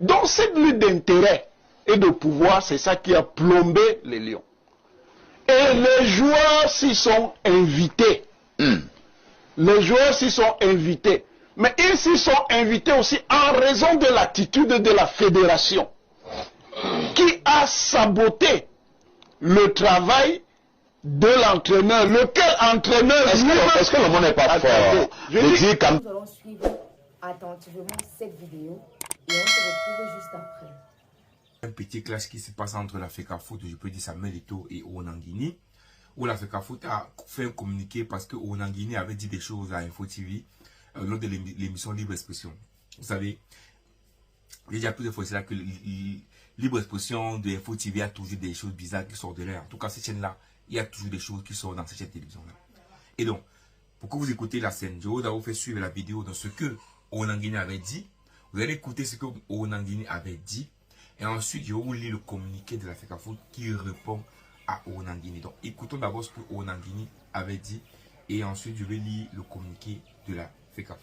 Donc cette lutte d'intérêt et de pouvoir, c'est ça qui a plombé les Lions. Et les joueurs s'y sont invités. Les joueurs s'y sont invités. Mais ils s'y sont invités aussi en raison de l'attitude de la fédération qui a saboté le travail de l'entraîneur. Lequel entraîneur... Est-ce que le monde n'est pas fort? Nous allons suivre attentivement cette vidéo et on se retrouve juste après. Un petit clash qui se passe entre la FECAFOOT, je peux dire Samuel Eto'o et Onanguini, où la FECAFOOT a fait un communiqué parce que Onanguini avait dit des choses à Info TV lors de l'émission Libre Expression. Vous savez, j'ai déjà plusieurs fois c'est là que Libre Expression de Info TV a toujours des choses bizarres qui sortent de l'air. En tout cas, cette chaîne-là, il y a toujours des choses qui sortent dans cette chaîne de télévision-là. Et donc, pour que vous écoutez la scène, je vais vous faire suivre la vidéo dans ce que Onanguini avait dit. Vous allez écouter ce que Onanguini avait dit. Et ensuite, je vais vous lire le communiqué de la FECAFOOT qui répond à Onanguini. Donc, écoutons d'abord ce que Onanguini avait dit. Et ensuite, je vais lire le communiqué de la FECAFOOT.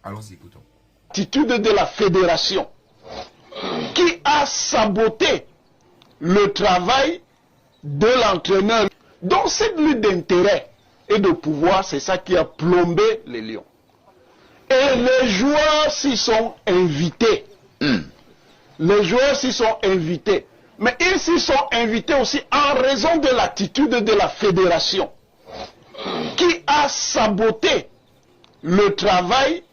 Allons-y, écoutons. L'attitude de la fédération qui a saboté le travail de l'entraîneur. Donc, cette lutte d'intérêt et de pouvoir, c'est ça qui a plombé les Lions. Et les joueurs s'y sont invités. Les joueurs s'y sont invités. Mais ils s'y sont invités aussi en raison de l'attitude de la fédération qui a saboté le travail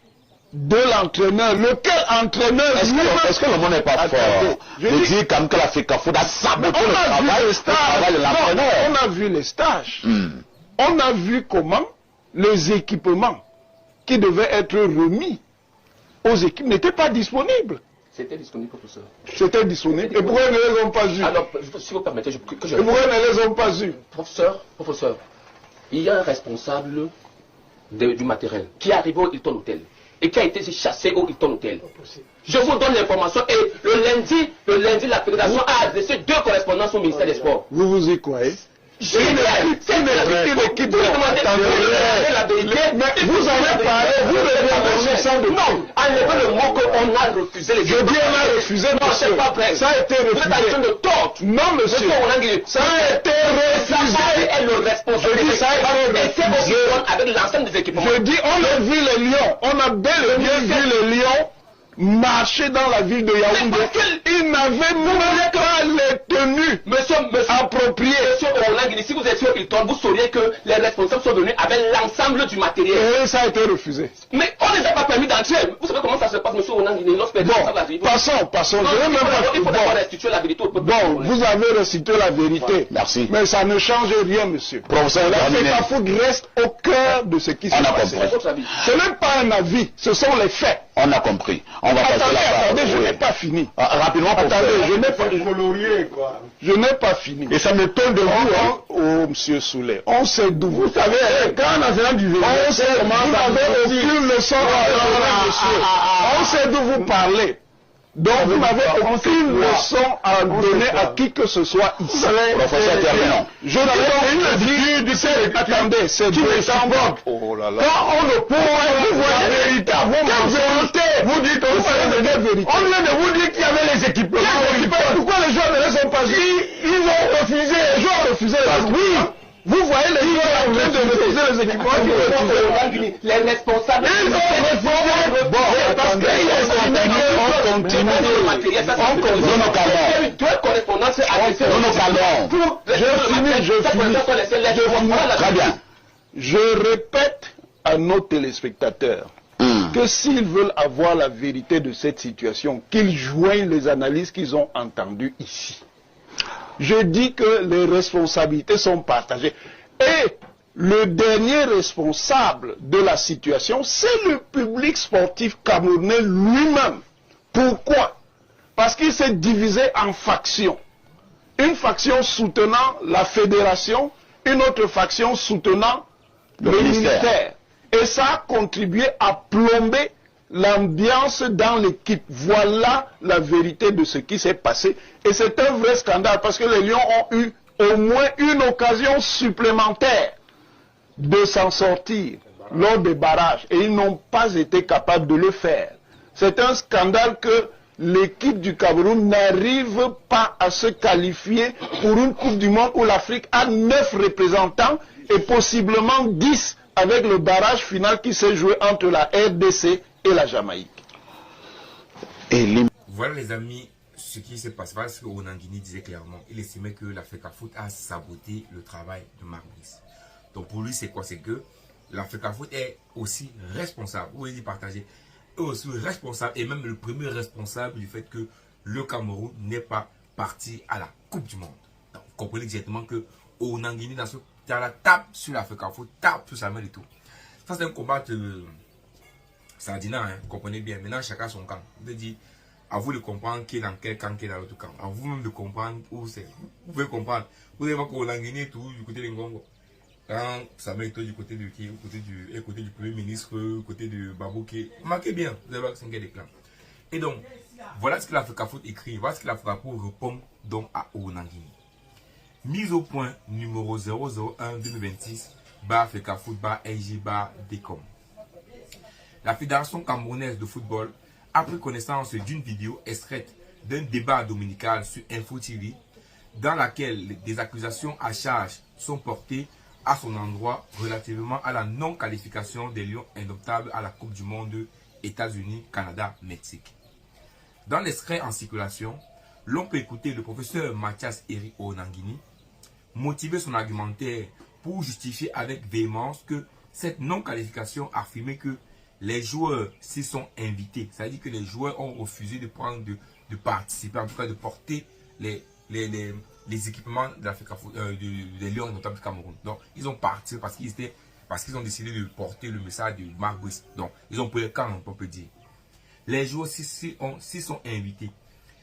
de l'entraîneur. Lequel entraîneur... Est-ce que le monde n'est pas fort? Je dis comme que la FECAFOOT a saboté le travail de l'entraîneur. On a vu les stages. On a vu comment les équipements qui devaient être remis aux équipes n'étaient pas disponibles. C'était disponible, professeur. C'était disponible. Et pourquoi ils ne les ont pas eus? Alors, si vous permettez, que je... Et pourquoi ils ne les ont pas eus? Professeur, il y a un responsable du matériel qui est arrivé au Hilton Hotel et qui a été chassé au Hilton Hotel. Je vous donne l'information et le lundi, la fédération a adressé 2 correspondances au ministère des Sports. Vous vous y croyez? C'est une équipe de la vérité, mais vous avez parlé, vous répondez sans de non, enlevez le mot qu'on a refusé. Je dis on a refusé, non, c'est pas vrai. Ça a été refusé. Vous êtes en train de tort. Non, monsieur. Ça a été refusé. Et le responsable. Je dis ça a été refusé avec l'ensemble des équipements. Je dis on a vu les lions, on a bel et bien vu les lions marcher dans la ville de Yaoundé. Il n'avait même pas les tenues appropriées. Monsieur Onanguini, si vous étiez au Hilton, vous sauriez que les responsables sont venus avec l'ensemble du matériel. Et ça a été refusé. Mais on ne les a pas permis d'entrer. Vous savez comment ça se passe, monsieur Onanguini? Passons. Il faut d'abord restituer la vérité au peuple. Bon, vous avez restitué la vérité. Merci. Mais ça ne change rien, monsieur. Professeur, la FECAFOOT reste au cœur de ce qui se passe. Ce n'est pas un avis, ce sont les faits. On a compris. On va attendez, je n'ai pas fini. Rapidement, attendez, je n'ai pas fini. Et ça me tombe de vous, oh, monsieur Soulet. On sait d'où. Vous savez, quand on a du vélo, on sait comment vous n'avez aucune leçon à donner, monsieur. On sait d'où vous parlez. Donc vous n'avez aucune leçon à donner à qui que ce soit ici. Professeur, terminons. Je n'ai pas attendez, c'est décembre. Oh là là. Quand on ne peut vous voyez la vérité, vous dites qu'on fait la vérité. On vient de vous dire qu'il y avait les équipements. Pourquoi les joueurs ne les ont pas eu? Ils ont refusé. Les joueurs ont refusé. Oui. Vous voyez les joueurs en train de refuser les équipements. Les responsables. Ils ont refusé. Bon, attendez. On continue. Très bien. Je répète à nos téléspectateurs que s'ils veulent avoir la vérité de cette situation, qu'ils joignent les analyses qu'ils ont entendues ici. Je dis que les responsabilités sont partagées. Et le dernier responsable de la situation, c'est le public sportif camerounais lui-même. Pourquoi? Parce qu'il s'est divisé en factions. Une faction soutenant la fédération, une autre faction soutenant le ministère. Et ça a contribué à plomber l'ambiance dans l'équipe. Voilà la vérité de ce qui s'est passé. Et c'est un vrai scandale parce que les Lions ont eu au moins une occasion supplémentaire de s'en sortir lors des barrages. Et ils n'ont pas été capables de le faire. C'est un scandale que l'équipe du Cameroun n'arrive pas à se qualifier pour une Coupe du Monde où l'Afrique a 9 représentants et possiblement 10 avec le barrage final qui s'est joué entre la RDC et la Jamaïque. Voilà les amis, ce qui s'est passé, parce que Onanguini disait clairement, il estimait que la FECAFOOT a saboté le travail de Marc Brice. Donc pour lui c'est quoi? C'est que la FECAFOOT est aussi responsable, vous voyez partager, est aussi responsable et même le premier responsable du fait que le Cameroun n'est pas parti à la Coupe du Monde. Donc, vous comprenez directement que Onanguini dans la tape sur la FECAFOOT, tape sur sa main et tout. Ça c'est un combat sardinat, hein, vous comprenez bien. Maintenant chacun son camp. Je veux dire, à vous de comprendre qui est dans quel camp, qui est dans l'autre camp. À vous-même de comprendre où c'est. Vous pouvez comprendre. Vous allez voir qu'Onanguini tout du côté de Ngongo. Quand Samuel Eto'o du côté du Premier ministre, côté de Babouké, marquez bien, vous allez voir que c'est un gars des clans. Et donc, voilà ce que la FECAFOOT écrit, voilà ce que la FECAFOOT répond donc à Onanguini. Mise au point numéro 001-2026, FECAFOOT-LG-DECOM. La Fédération camerounaise de football a pris connaissance d'une vidéo extraite d'un débat dominical sur Info TV dans laquelle des accusations à charge sont portées à son endroit relativement à la non-qualification des Lions indomptables à la Coupe du Monde États-Unis, Canada, Mexique. Dans l'extrait en circulation, l'on peut écouter le professeur Mathias Eric Onanguini motiver son argumentaire pour justifier avec véhémence que cette non-qualification affirmait que les joueurs s'y sont invités. C'est-à-dire que les joueurs ont refusé de prendre, de participer, en tout cas de porter les équipements de des Lions indomptables du Cameroun. Donc, ils ont parti parce qu'ils ont décidé de porter le message de Marc Brice. Donc, ils ont pris le camp, on peut dire. Les joueurs s'y sont invités.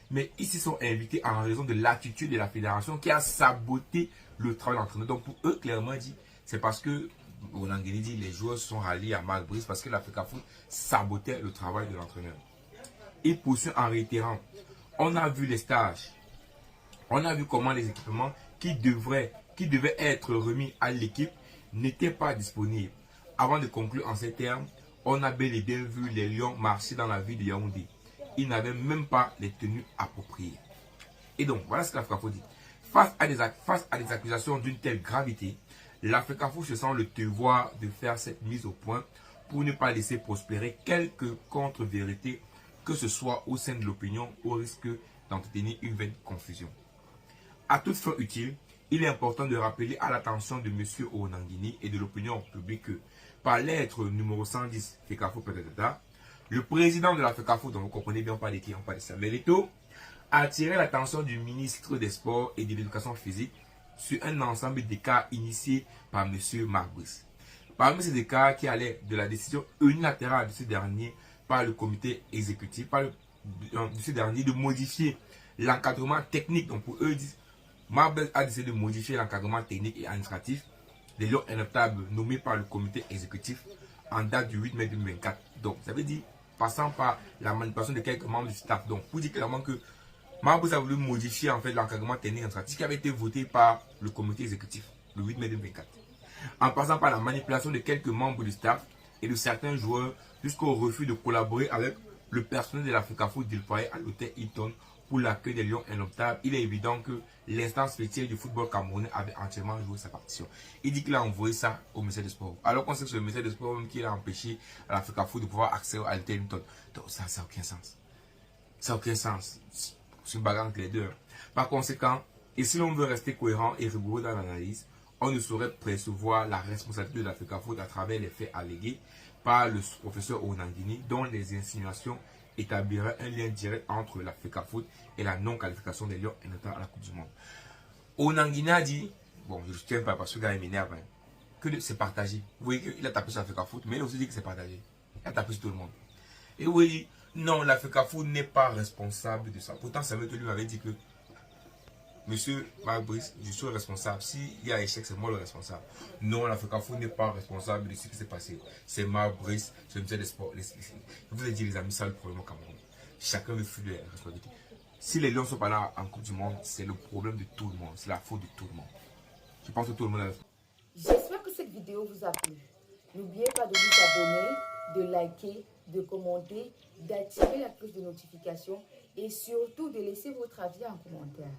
Mais ils s'y sont invités en raison de l'attitude de la fédération qui a saboté le travail d'entraîneur. Donc, pour eux, clairement dit, c'est parce que Onanguini dit les joueurs sont ralliés à Marc Brice parce que la FECAFOOT sabotait le travail de l'entraîneur. Il poursuit en réitérant, on a vu les stages. On a vu comment les équipements qui devaient être remis à l'équipe n'étaient pas disponibles. Avant de conclure en ces termes, on a bel et bien vu les Lions marcher dans la ville de Yaoundé. Ils n'avaient même pas les tenues appropriées. Et donc, voilà ce que la FECAFOOT dit. Face à des accusations d'une telle gravité, la FECAFOOT se sent le devoir de faire cette mise au point pour ne pas laisser prospérer quelque contre-vérité que ce soit au sein de l'opinion au risque d'entretenir une vaine confusion. À toute fin utile, il est important de rappeler à l'attention de M. Onanguini et de l'opinion publique que, par lettre numéro 110, FECAFOOT, le président de la FECAFOOT, dont vous comprenez bien, on parle de qui, on parle de Samuel Eto'o, a attiré l'attention du ministre des Sports et de l'Éducation physique sur un ensemble de cas initiés par M. Marc Brice. Parmi ces cas qui allaient de la décision unilatérale de ce dernier par le comité exécutif, de ce dernier de modifier l'encadrement technique. Donc pour eux, ils disent, Marc Brice a décidé de modifier l'encadrement technique et administratif des Lions indomptables nommés par le comité exécutif en date du 8 mai 2024. Donc ça veut dire, passant par la manipulation de quelques membres du staff. Donc pour dire clairement que Marc Brice a voulu modifier en fait l'encadrement technique et administratif qui avait été voté par le comité exécutif le 8 mai 2024. En passant par la manipulation de quelques membres du staff et de certains joueurs jusqu'au refus de collaborer avec le personnel de la FECAFOOT déployé à l'hôtel Hilton pour l'accueil des Lions indomptables, il est évident que l'instance fêtière du football camerounais avait entièrement joué sa partition. Il dit qu'il a envoyé ça au ministère des Sports. Alors qu'on sait que c'est le ministère des Sports même qui a empêché à la FECAFOOT de pouvoir accéder à l'hôtel Hilton. Donc ça n'a aucun sens. Ça n'a aucun sens. C'est une bagarre entre les deux. Par conséquent, et si l'on veut rester cohérent et rigoureux dans l'analyse, on ne saurait percevoir la responsabilité de la FECAFOOT à travers les faits allégués par le professeur Onanguini, dont les insinuations établiraient un lien direct entre la FECAFOOT et la non-qualification des Lions indomptables à la Coupe du Monde. Onanguini a dit, bon, je ne tiens pas parce que le gars m'énerve, que c'est partagé. Vous voyez qu'il a tapé sur la FECAFOOT, mais il a aussi dit que c'est partagé. Il a tapé sur tout le monde. Et vous voyez, non, la FECAFOOT n'est pas responsable de ça. Pourtant, Samuel Eto'o lui m'avait dit que Monsieur Marc Brice, je suis responsable. S'il y a échec, c'est moi le responsable. Non, la FECAFOOT n'est pas responsable de ce qui s'est passé. C'est Marc Brice, c'est le ministère des Sports. Je vous ai dit, les amis, ça le problème au Cameroun. Chacun veut fuir les responsabilités. Si les Lions ne sont pas là en Coupe du Monde, c'est le problème de tout le monde. C'est la faute de tout le monde. Je pense que tout le monde a... J'espère que cette vidéo vous a plu. N'oubliez pas de vous abonner, de liker, de commenter, d'activer la cloche de notification et surtout de laisser votre avis en commentaire.